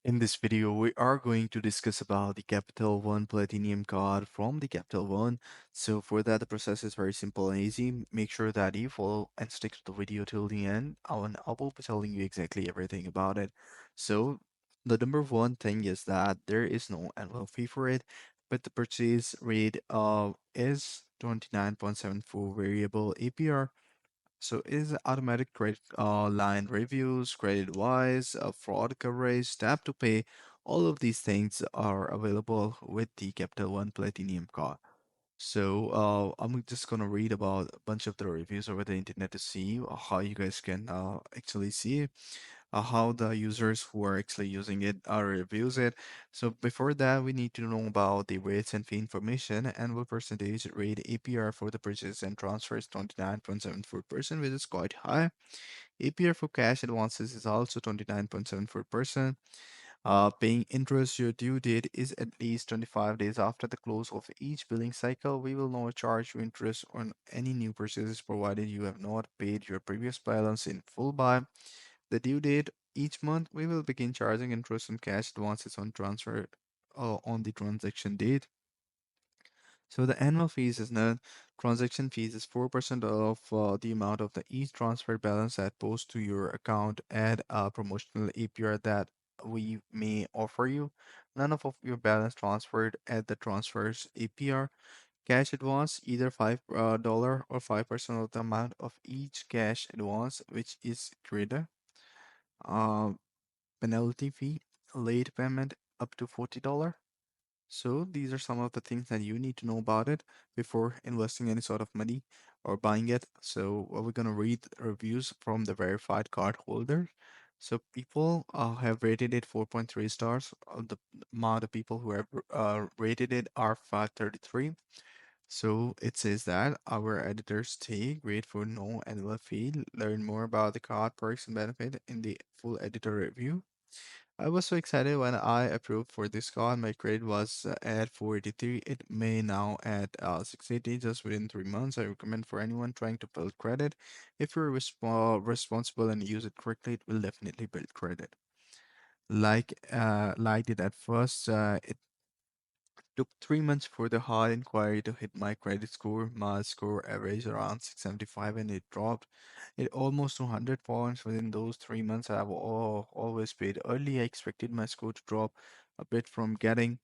In this video, we are going to discuss about the Capital One Platinum card from the Capital One. So for that, the process is very simple and easy. Make sure that you follow and stick to the video till the end. I will be telling you exactly everything about it. So the number one thing is that there is no annual fee for it, but the purchase rate is 29.74 variable APR. So is automatic credit line reviews, credit wise, fraud coverage, tap to pay, all of these things are available with the Capital One Platinum card. So I'm just gonna read about a bunch of the reviews over the internet to see how you guys can actually see how the users who are actually using it reviews it. So before that, we need to know about the rates and fee information. Annual percentage rate APR for the purchase and transfer is 29.74%, which is quite high. APR for cash advances is also 29.74%. Paying interest, your due date is at least 25 days after the close of each billing cycle. We will not charge you interest on any new purchases provided you have not paid your previous balance in full by the due date. Each month, we will begin charging interest on cash advances on transfer on the transaction date. So the annual fees is none. Transaction fees is 4% of the amount of the each transfer balance that post to your account at a promotional APR that we may offer you. None of your balance transferred at the transfers APR. Cash advance either $5 or 5% of the amount of each cash advance which is greater. Uh, Penalty fee, late payment up to $40. So these are some of the things that you need to know about it before investing any sort of money or buying it. So we're gonna read reviews from the verified card holder. So people have rated it 4.3 stars. The amount of people who have rated it are 533. So it says that our editors take great for no annual fee. Learn more about the card perks and benefit in the full editor review. I was so excited when I approved for this card. My grade was at 483. It may now at 680 just within 3 months. I recommend for anyone trying to build credit. If you're responsible and use it correctly, it will definitely build credit. Liked it at first. It took 3 months for the hard inquiry to hit my credit score. My score averaged around 675 and it dropped. It almost 200 points within those 3 months. I've always paid early. I expected my score to drop a bit from getting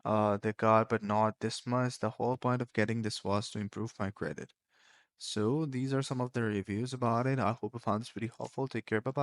the card, but not this much. The whole point of getting this was to improve my credit. So these are some of the reviews about it. I hope you found this video helpful. Take care. Bye bye.